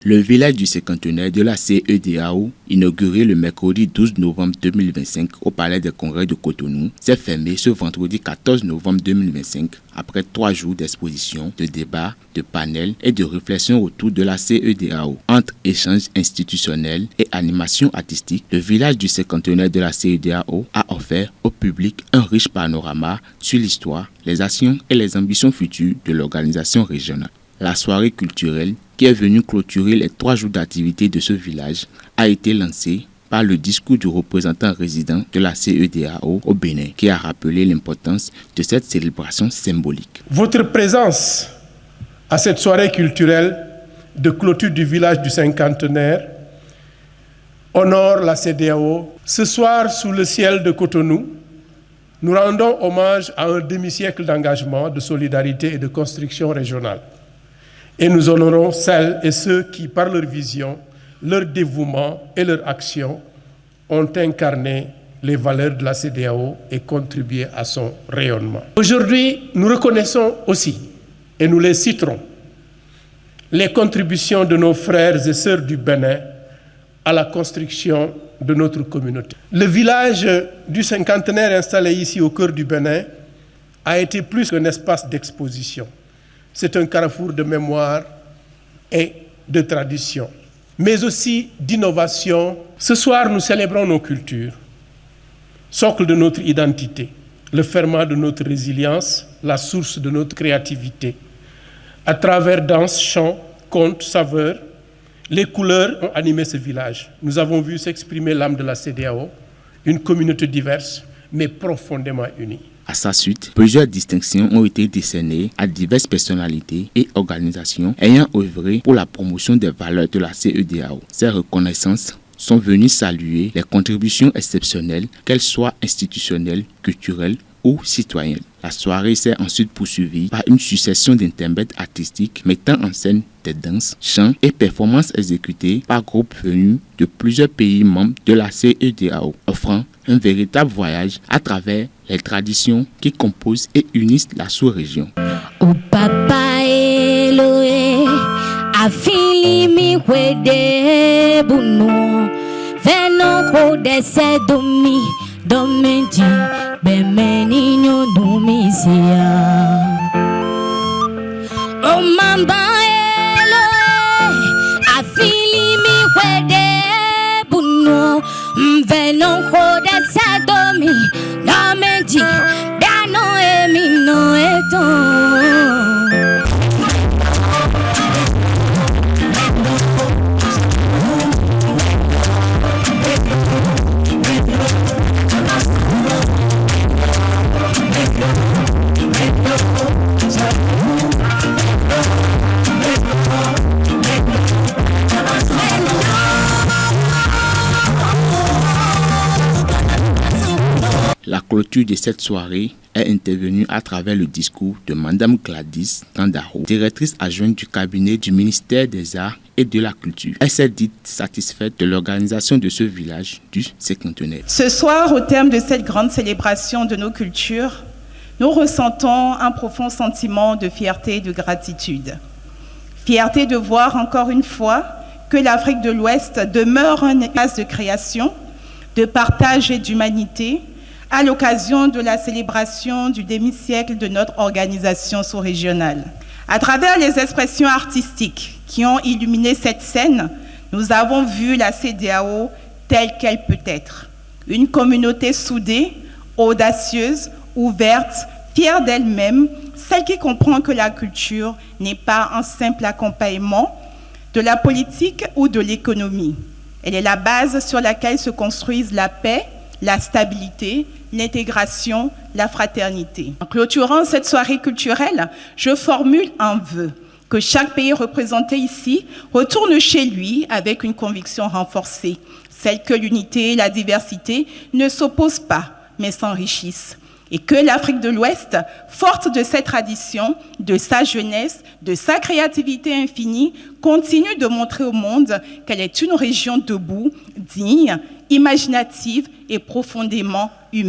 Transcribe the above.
Le village du cinquantenaire de la CEDEAO, inauguré le mercredi 12 novembre 2025 au Palais des Congrès de Cotonou, s'est fermé ce vendredi 14 novembre 2025 après 3 jours d'exposition, de débats, de panels et de réflexions autour de la CEDEAO. Entre échanges institutionnels et animations artistiques, le village du cinquantenaire de la CEDEAO a offert au public un riche panorama sur l'histoire, les actions et les ambitions futures de l'organisation régionale. La soirée culturelle, qui est venue clôturer les 3 jours d'activité de ce village, a été lancée par le discours du représentant résident de la CEDEAO au Bénin, qui a rappelé l'importance de cette célébration symbolique. Votre présence à cette soirée culturelle de clôture du village du cinquantenaire honore la CEDEAO. Ce soir, sous le ciel de Cotonou, nous rendons hommage à un demi-siècle d'engagement, de solidarité et de construction régionale. Et nous honorons celles et ceux qui, par leur vision, leur dévouement et leur action, ont incarné les valeurs de la CEDEAO et contribué à son rayonnement. Aujourd'hui, nous reconnaissons aussi, et nous les citerons, les contributions de nos frères et sœurs du Bénin à la construction de notre communauté. Le village du cinquantenaire installé ici au cœur du Bénin a été plus qu'un espace d'exposition. C'est un carrefour de mémoire et de tradition, mais aussi d'innovation. Ce soir, nous célébrons nos cultures, socle de notre identité, le ferment de notre résilience, la source de notre créativité. À travers danse, chants, contes, saveurs, les couleurs ont animé ce village. Nous avons vu s'exprimer l'âme de la CEDEAO, une communauté diverse, mais profondément unie. À sa suite, plusieurs distinctions ont été décernées à diverses personnalités et organisations ayant œuvré pour la promotion des valeurs de la CEDEAO. Ces reconnaissances sont venues saluer les contributions exceptionnelles, qu'elles soient institutionnelles, culturelles ou citoyennes. La soirée s'est ensuite poursuivie par une succession d'intermèdes artistiques mettant en scène des danses, chants et performances exécutées par groupes venus de plusieurs pays membres de la CEDEAO, offrant un véritable voyage à travers les traditions qui composent et unissent la sous-région. O papa Eloé, afili mi wede bunu, veno kode se domeji, bemeninho dumisia. O mamba Eloé, afili mi wede bunu, veno kode se domeji, dano emino eton. La clôture de cette soirée est intervenue à travers le discours de Mme Gladys Tandaro, directrice adjointe du cabinet du ministère des Arts et de la Culture. Elle s'est dite satisfaite de l'organisation de ce village du cinquantenaire. Ce soir, au terme de cette grande célébration de nos cultures, nous ressentons un profond sentiment de fierté et de gratitude. Fierté de voir encore une fois que l'Afrique de l'Ouest demeure un espace de création, de partage et d'humanité, à l'occasion de la célébration du demi-siècle de notre organisation sous-régionale. À travers les expressions artistiques qui ont illuminé cette scène, nous avons vu la CEDEAO telle qu'elle peut être. Une communauté soudée, audacieuse, ouverte, fière d'elle-même, celle qui comprend que la culture n'est pas un simple accompagnement de la politique ou de l'économie. Elle est la base sur laquelle se construisent la paix, la stabilité, l'intégration, la fraternité. En clôturant cette soirée culturelle, je formule un vœu, que chaque pays représenté ici retourne chez lui avec une conviction renforcée, celle que l'unité et la diversité ne s'opposent pas, mais s'enrichissent. Et que l'Afrique de l'Ouest, forte de ses traditions, de sa jeunesse, de sa créativité infinie, continue de montrer au monde qu'elle est une région debout, digne, imaginative et profondément humaine.